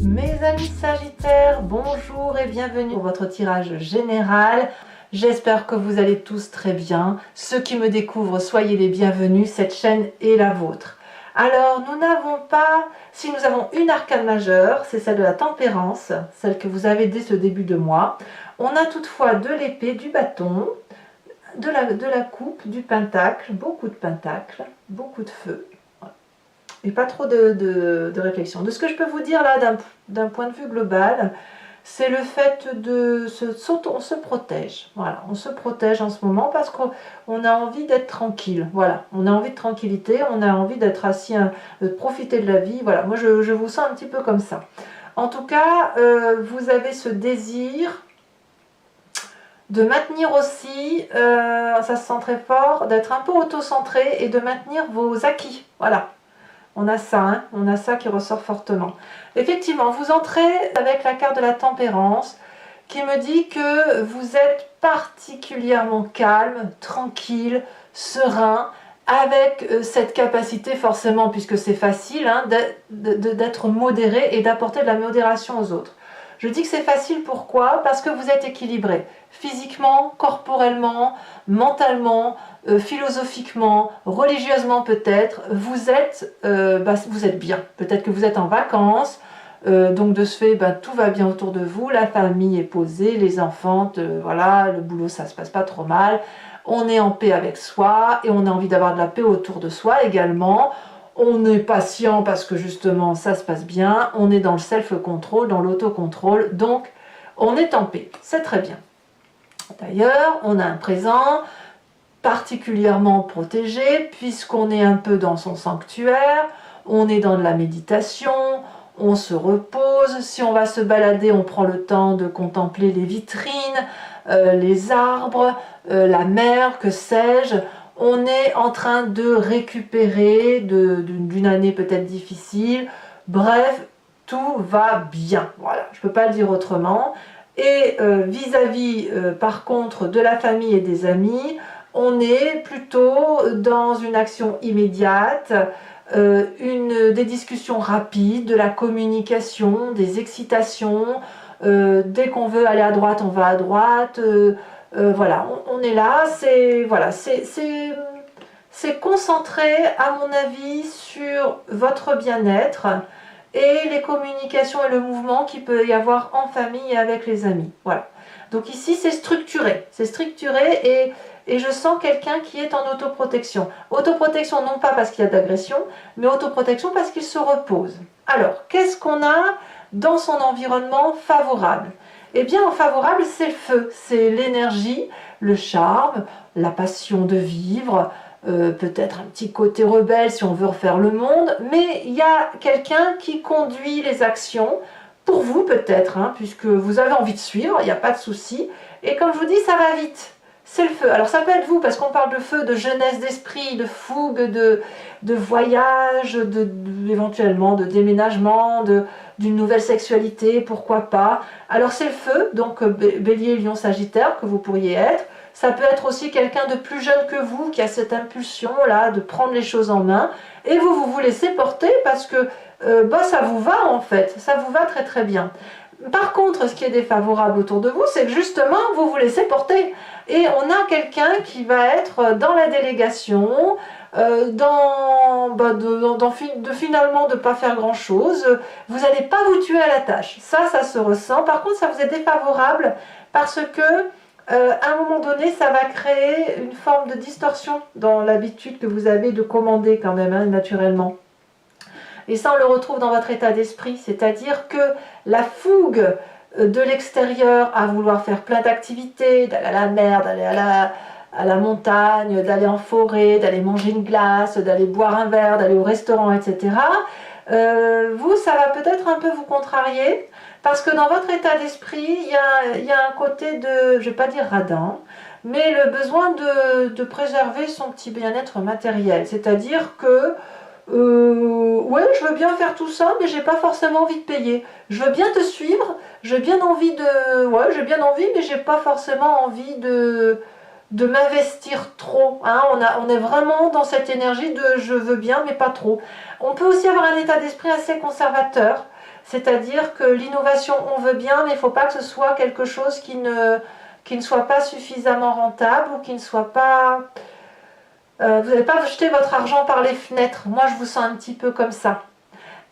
Mes amis Sagittaires, bonjour et bienvenue pour votre tirage général. J'espère que vous allez tous très bien. Ceux qui me découvrent, soyez les bienvenus, cette chaîne est la vôtre. Alors, nous n'avons pas, si nous avons une arcane majeure, c'est celle de la tempérance, celle que vous avez dès ce début de mois. On a toutefois de l'épée, du bâton, de la coupe, du pentacle, beaucoup de pentacles, beaucoup de feu. Et pas trop de réflexion. De ce que je peux vous dire là, d'un point de vue global, c'est le fait on se protège. Voilà, on se protège en ce moment parce qu'on a envie d'être tranquille. Voilà, on a envie de tranquillité, on a envie d'être assis, de profiter de la vie. Voilà, moi je vous sens un petit peu comme ça. En tout cas, vous avez ce désir de maintenir aussi, ça se sent très fort, d'être un peu auto-centré et de maintenir vos acquis. Voilà. On a ça, hein, on a ça qui ressort fortement. Effectivement, vous entrez avec la carte de la tempérance qui me dit que vous êtes particulièrement calme, tranquille, serein, avec cette capacité forcément, puisque c'est facile, hein, d'être modéré et d'apporter de la modération aux autres. Je dis que c'est facile, pourquoi? Parce que vous êtes équilibré, physiquement, corporellement, mentalement, philosophiquement, religieusement peut-être, vous êtes bien. Peut-être que vous êtes en vacances, donc de ce fait, tout va bien autour de vous, la famille est posée, les enfants, voilà, le boulot ça se passe pas trop mal, on est en paix avec soi et on a envie d'avoir de la paix autour de soi également. On est patient parce que justement ça se passe bien, on est dans le self-control, dans l'autocontrôle, donc on est en paix, c'est très bien. D'ailleurs, on a un présent particulièrement protégé puisqu'on est un peu dans son sanctuaire, on est dans de la méditation, on se repose, si on va se balader, on prend le temps de contempler les vitrines, les arbres, la mer, que sais-je. On est en train de récupérer d'une année peut-être difficile. Bref, tout va bien. Voilà, je ne peux pas le dire autrement. Et vis-à-vis, par contre, de la famille et des amis, on est plutôt dans une action immédiate, des discussions rapides, de la communication, des excitations. Dès qu'on veut aller à droite, on va à droite. Voilà, on est là, c'est concentré à mon avis sur votre bien-être et les communications et le mouvement qu'il peut y avoir en famille et avec les amis. Voilà. Donc ici c'est structuré et je sens quelqu'un qui est en autoprotection. Autoprotection non pas parce qu'il y a d'agression, mais autoprotection parce qu'il se repose. Alors, qu'est-ce qu'on a dans son environnement favorable? Eh bien, en favorable, c'est le feu, c'est l'énergie, le charme, la passion de vivre, peut-être un petit côté rebelle si on veut refaire le monde, mais il y a quelqu'un qui conduit les actions, pour vous peut-être, hein, puisque vous avez envie de suivre, il n'y a pas de souci, et comme je vous dis, ça va vite. C'est le feu. Alors ça peut être vous, parce qu'on parle de feu, de jeunesse d'esprit, de fougue, de voyage, éventuellement de déménagement, d'une nouvelle sexualité, pourquoi pas. Alors c'est le feu, donc Bélier, Lion, Sagittaire, que vous pourriez être. Ça peut être aussi quelqu'un de plus jeune que vous, qui a cette impulsion-là de prendre les choses en main. Et vous laissez porter parce que ça vous va en fait, ça vous va très très bien. Par contre, ce qui est défavorable autour de vous, c'est que justement, vous laissez porter. Et on a quelqu'un qui va être dans la délégation, finalement de ne pas faire grand-chose. Vous n'allez pas vous tuer à la tâche. Ça se ressent. Par contre, ça vous est défavorable parce que, à un moment donné, ça va créer une forme de distorsion dans l'habitude que vous avez de commander quand même, hein, naturellement. Et ça, on le retrouve dans votre état d'esprit, c'est-à-dire que la fougue de l'extérieur à vouloir faire plein d'activités, d'aller à la mer, d'aller à la montagne, d'aller en forêt, d'aller manger une glace, d'aller boire un verre, d'aller au restaurant, etc. Ça va peut-être un peu vous contrarier, parce que dans votre état d'esprit, il y a un côté de, je ne vais pas dire radin, mais le besoin de préserver son petit bien-être matériel, c'est-à-dire que ouais, je veux bien faire tout ça, mais j'ai pas forcément envie de payer. Je veux bien te suivre, j'ai bien envie, mais j'ai pas forcément envie de m'investir trop. Hein. On est vraiment dans cette énergie de je veux bien, mais pas trop. On peut aussi avoir un état d'esprit assez conservateur, c'est-à-dire que l'innovation, on veut bien, mais il ne faut pas que ce soit quelque chose qui ne soit pas suffisamment rentable ou qui ne soit pas... vous n'allez pas jeter votre argent par les fenêtres. Moi, je vous sens un petit peu comme ça.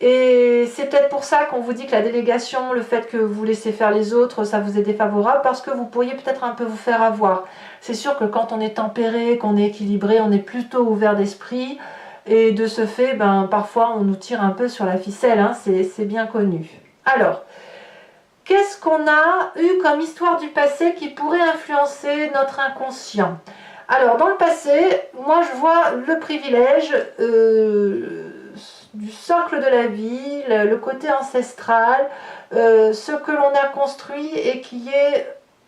Et c'est peut-être pour ça qu'on vous dit que la délégation, le fait que vous laissez faire les autres, ça vous est défavorable, parce que vous pourriez peut-être un peu vous faire avoir. C'est sûr que quand on est tempéré, qu'on est équilibré, on est plutôt ouvert d'esprit, et de ce fait, ben, parfois on nous tire un peu sur la ficelle, hein, c'est bien connu. Alors, qu'est-ce qu'on a eu comme histoire du passé qui pourrait influencer notre inconscient? Alors, dans le passé, moi je vois le privilège du socle de la vie, le côté ancestral, ce que l'on a construit et qui est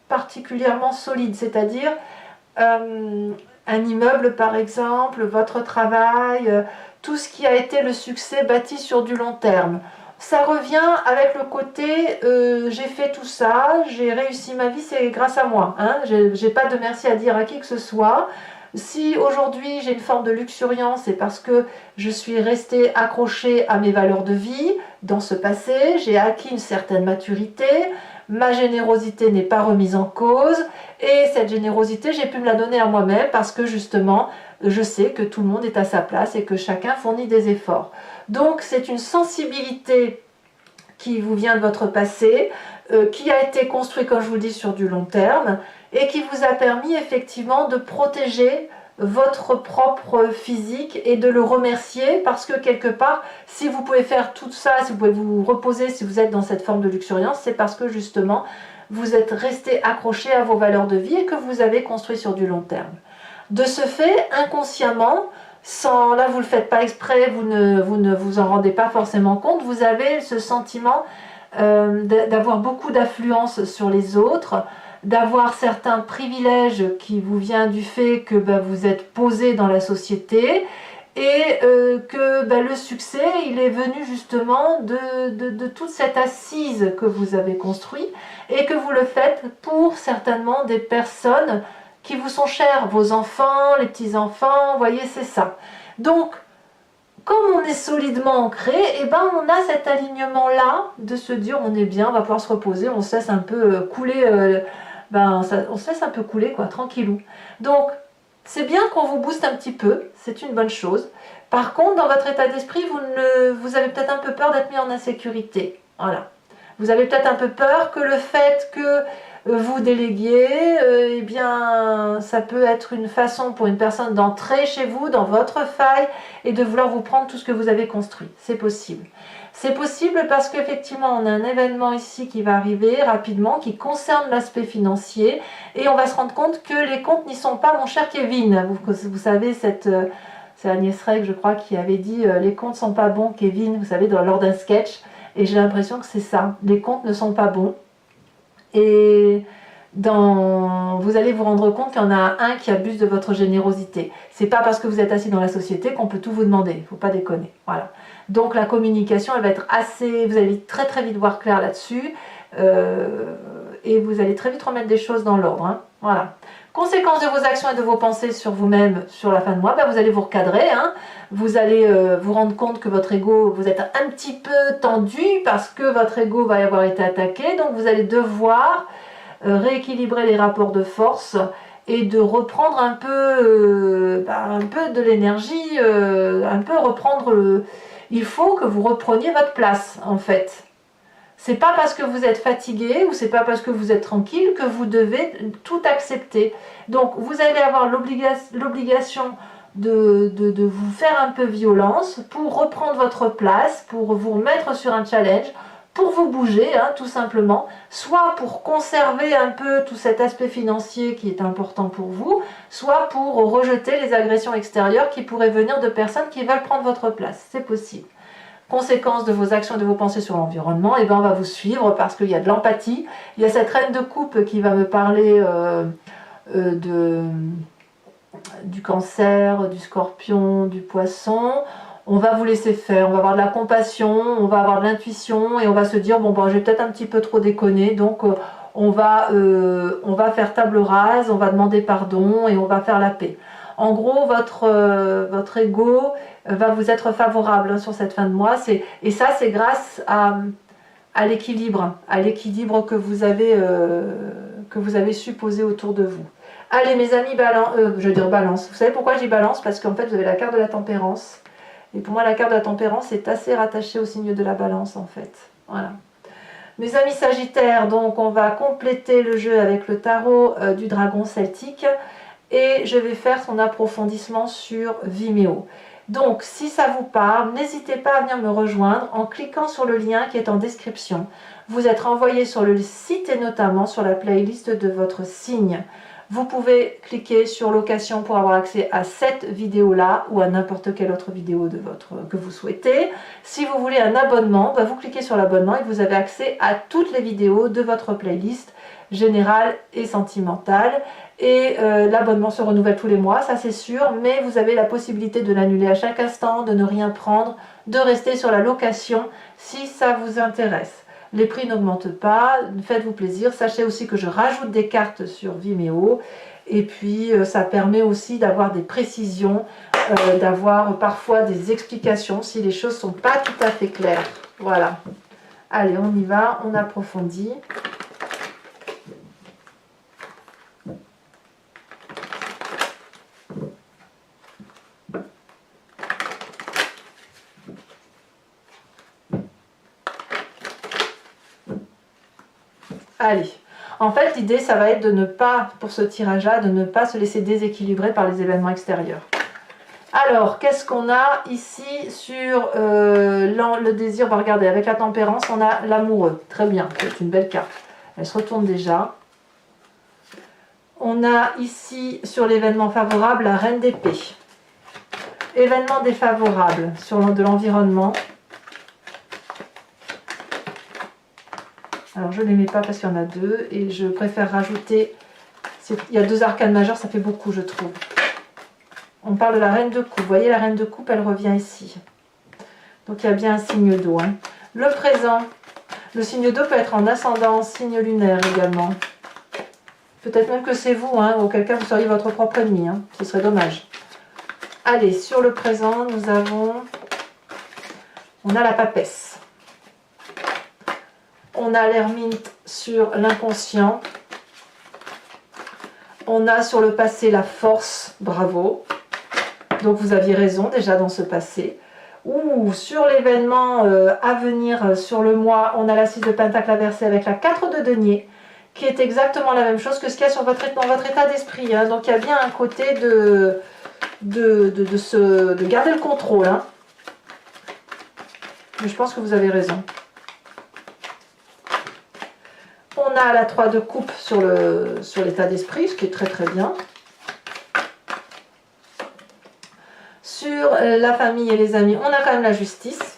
particulièrement solide, c'est-à-dire un immeuble par exemple, votre travail, tout ce qui a été le succès bâti sur du long terme. Ça revient avec le côté j'ai fait tout ça, j'ai réussi ma vie, c'est grâce à moi. Hein, j'ai pas de merci à dire à qui que ce soit. Si aujourd'hui j'ai une forme de luxuriance, c'est parce que je suis restée accrochée à mes valeurs de vie dans ce passé, j'ai acquis une certaine maturité, ma générosité n'est pas remise en cause, et cette générosité, j'ai pu me la donner à moi-même parce que justement, je sais que tout le monde est à sa place et que chacun fournit des efforts. Donc c'est une sensibilité qui vous vient de votre passé, qui a été construit, comme je vous le dis, sur du long terme, et qui vous a permis effectivement de protéger votre propre physique et de le remercier, parce que quelque part, si vous pouvez faire tout ça, si vous pouvez vous reposer, si vous êtes dans cette forme de luxuriance, c'est parce que justement, vous êtes resté accroché à vos valeurs de vie et que vous avez construit sur du long terme. De ce fait, inconsciemment, là vous ne le faites pas exprès, vous ne vous en rendez pas forcément compte, vous avez ce sentiment d'avoir beaucoup d'affluence sur les autres, d'avoir certains privilèges qui vous viennent du fait que vous êtes posé dans la société et que le succès il est venu justement de toute cette assise que vous avez construite et que vous le faites pour certainement des personnes qui vous sont chères, vos enfants, les petits-enfants, vous voyez, c'est ça. Donc, comme on est solidement ancré, et on a cet alignement-là de se dire on est bien, on va pouvoir se reposer, on se laisse un peu couler, on se laisse un peu couler, quoi, tranquillou. Donc, c'est bien qu'on vous booste un petit peu, c'est une bonne chose. Par contre, dans votre état d'esprit, vous avez peut-être un peu peur d'être mis en insécurité. Voilà. Vous avez peut-être un peu peur que le fait que vous déléguiez, eh bien, ça peut être une façon pour une personne d'entrer chez vous, dans votre faille, et de vouloir vous prendre tout ce que vous avez construit. C'est possible. C'est possible parce qu'effectivement, on a un événement ici qui va arriver rapidement, qui concerne l'aspect financier, et on va se rendre compte que les comptes n'y sont pas, mon cher Kevin. Vous savez, c'est Agnès Reg, je crois, qui avait dit les comptes ne sont pas bons, Kevin, vous savez, lors d'un sketch, et j'ai l'impression que c'est ça. Les comptes ne sont pas bons. Et vous allez vous rendre compte qu'il y en a un qui abuse de votre générosité. C'est pas parce que vous êtes assis dans la société qu'on peut tout vous demander, il ne faut pas déconner. Voilà. Donc la communication, elle va être assez... Vous allez très très vite voir clair là-dessus, et vous allez très vite remettre des choses dans l'ordre. Hein. Voilà. Conséquence de vos actions et de vos pensées sur vous-même sur la fin de mois, vous allez vous recadrer, hein. Vous allez vous rendre compte que votre ego, vous êtes un petit peu tendu parce que votre ego va y avoir été attaqué, donc vous allez devoir rééquilibrer les rapports de force et de reprendre un peu de l'énergie, un peu reprendre il faut que vous repreniez votre place en fait. C'est pas parce que vous êtes fatigué ou c'est pas parce que vous êtes tranquille que vous devez tout accepter. Donc vous allez avoir l'obligation de vous faire un peu violence pour reprendre votre place, pour vous remettre sur un challenge, pour vous bouger, hein, tout simplement, soit pour conserver un peu tout cet aspect financier qui est important pour vous, soit pour rejeter les agressions extérieures qui pourraient venir de personnes qui veulent prendre votre place. C'est possible. Conséquence de vos actions et de vos pensées sur l'environnement, et on va vous suivre parce qu'il y a de l'empathie. Il y a cette reine de coupe qui va me parler du cancer, du scorpion, du poisson. On va vous laisser faire, on va avoir de la compassion, on va avoir de l'intuition et on va se dire bon j'ai peut-être un petit peu trop déconné, donc on va faire table rase, on va demander pardon et on va faire la paix. En gros, votre ego va vous être favorable hein, sur cette fin de mois. Et ça, c'est grâce à l'équilibre que vous avez su poser autour de vous. Allez mes amis, je veux dire balance. Vous savez pourquoi je dis balance? Parce qu'en fait, vous avez la carte de la tempérance. Et pour moi, la carte de la tempérance est assez rattachée au signe de la balance, en fait. Voilà. Mes amis Sagittaires, donc on va compléter le jeu avec le tarot du dragon celtique. Et je vais faire son approfondissement sur Vimeo. Donc, si ça vous parle, n'hésitez pas à venir me rejoindre en cliquant sur le lien qui est en description. Vous êtes renvoyé sur le site et notamment sur la playlist de votre signe. Vous pouvez cliquer sur location pour avoir accès à cette vidéo-là ou à n'importe quelle autre vidéo que vous souhaitez. Si vous voulez un abonnement, vous cliquez sur l'abonnement et vous avez accès à toutes les vidéos de votre playlist générale et sentimentale. Et l'abonnement se renouvelle tous les mois, ça c'est sûr, mais vous avez la possibilité de l'annuler à chaque instant, de ne rien prendre, de rester sur la location si ça vous intéresse. Les prix n'augmentent pas, faites-vous plaisir. Sachez aussi que je rajoute des cartes sur Vimeo et puis ça permet aussi d'avoir des précisions, d'avoir parfois des explications si les choses ne sont pas tout à fait claires. Voilà. Allez, on y va, on approfondit. Allez, en fait l'idée ça va être de ne pas, pour ce tirage-là, de ne pas se laisser déséquilibrer par les événements extérieurs. Alors, qu'est-ce qu'on a ici sur le désir? Regardez, avec la tempérance, on a l'amoureux. Très bien, c'est une belle carte. Elle se retourne déjà. On a ici, sur l'événement favorable, la reine d'épée. Événement défavorable sur de l'environnement. Alors je ne les mets pas parce qu'il y en a deux et je préfère rajouter, il y a deux arcanes majeures, ça fait beaucoup je trouve. On parle de la reine de coupe, vous voyez la reine de coupe elle revient ici. Donc il y a bien un signe d'eau. Hein. Le présent, le signe d'eau peut être en ascendant, signe lunaire également. Peut-être même que c'est vous, hein, auquel cas vous seriez votre propre ennemi, hein. Ce serait dommage. Allez, sur le présent, on a la papesse. On a l'ermite sur l'inconscient. On a sur le passé la force, bravo. Donc vous aviez raison déjà dans ce passé. Ou sur l'événement à venir sur le mois, on a la 6 de pentacle inversée avec la 4 de denier, qui est exactement la même chose que ce qu'il y a dans votre état d'esprit. Hein. Donc il y a bien un côté de garder le contrôle. Hein. Mais je pense que vous avez raison. On a la 3 de coupe sur l'état d'esprit, ce qui est très très bien. Sur la famille et les amis, on a quand même la justice.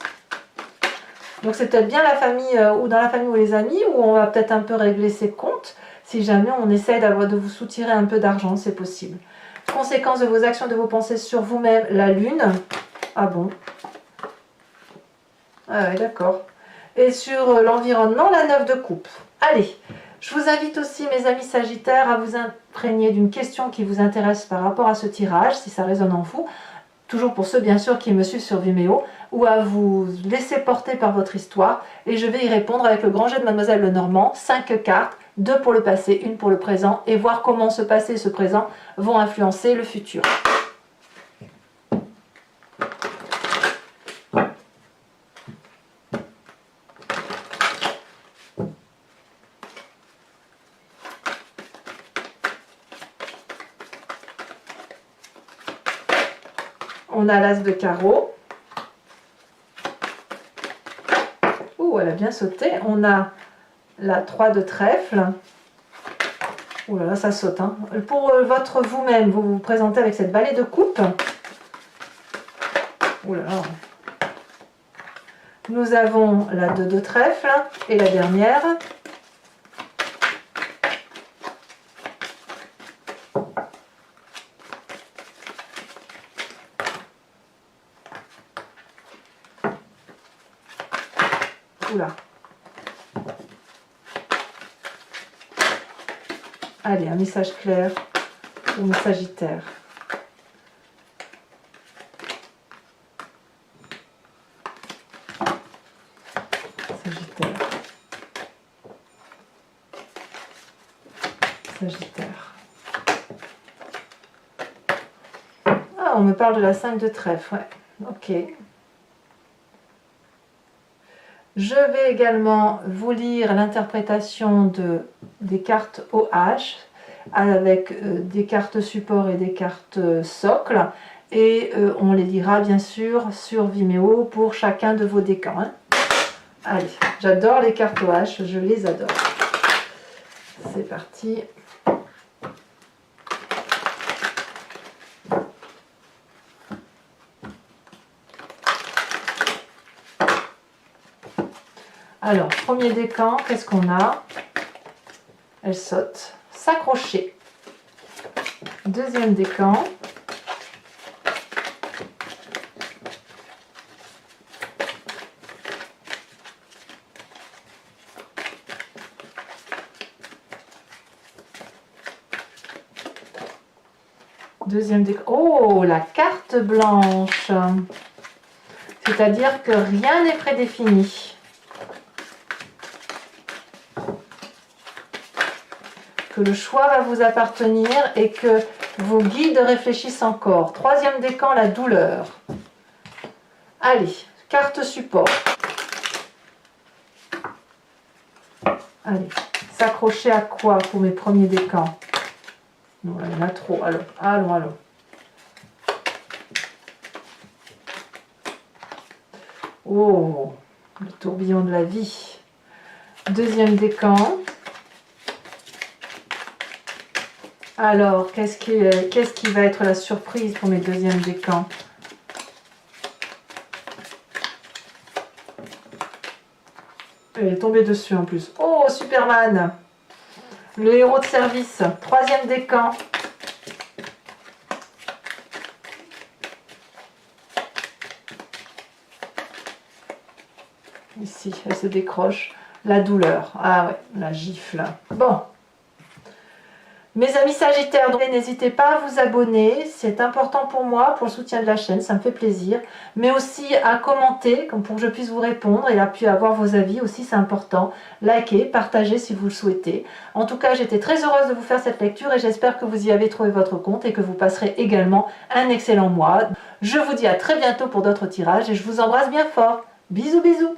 Donc c'est peut-être bien la famille, ou dans la famille ou les amis, où on va peut-être un peu régler ses comptes, si jamais on essaye de vous soutirer un peu d'argent, c'est possible. Conséquence de vos actions, de vos pensées sur vous-même, la lune. Ah bon? Ah ouais, d'accord. Et sur l'environnement, la 9 de coupe. Allez, je vous invite aussi, mes amis Sagittaires, à vous imprégner d'une question qui vous intéresse par rapport à ce tirage, si ça résonne en vous. Toujours pour ceux, bien sûr, qui me suivent sur Vimeo, ou à vous laisser porter par votre histoire. Et je vais y répondre avec le grand jeu de Mademoiselle Lenormand. 5 cartes, 2 pour le passé, 1 pour le présent, et voir comment ce passé et ce présent vont influencer le futur. On a l'as de carreau. Ouh, elle a bien sauté. On a la 3 de trèfle. Ouh là là, ça saute. Hein. Pour votre vous-même, vous vous présentez avec cette balai de coupe. Ouh là là. Nous avons la 2 de trèfle et la dernière. Oula. Allez, un message clair pour mes Sagittaires. Sagittaire. Sagittaire. Ah, on me parle de la 5 de trèfle, ouais. Ok. Je vais également vous lire l'interprétation des cartes OH avec des cartes support et des cartes socle. Et on les lira bien sûr sur Vimeo pour chacun de vos décans. Hein. Allez, j'adore les cartes OH, je les adore. C'est parti. Alors, premier décan, qu'est-ce qu'on a? Elle saute. S'accrocher. Deuxième décan. Deuxième décan. Oh, la carte blanche. C'est-à-dire que rien n'est prédéfini. Que le choix va vous appartenir et que vos guides réfléchissent encore. Troisième décan, la douleur. Allez, carte support. Allez, s'accrocher à quoi pour mes premiers décans? Non, il y en a trop. Allons, allons, allons. Oh, le tourbillon de la vie. Deuxième décan. Alors, qu'est-ce qui va être la surprise pour mes deuxièmes décans? Elle est tombée dessus en plus. Oh, Superman! Le héros de service. Troisième décan. Ici, elle se décroche. La douleur. Ah ouais, la gifle. Bon. Mes amis Sagittaires, n'hésitez pas à vous abonner, c'est important pour moi, pour le soutien de la chaîne, ça me fait plaisir. Mais aussi à commenter, comme pour que je puisse vous répondre et puis avoir vos avis aussi, c'est important. Likez, partagez si vous le souhaitez. En tout cas, j'étais très heureuse de vous faire cette lecture et j'espère que vous y avez trouvé votre compte et que vous passerez également un excellent mois. Je vous dis à très bientôt pour d'autres tirages et je vous embrasse bien fort. Bisous bisous.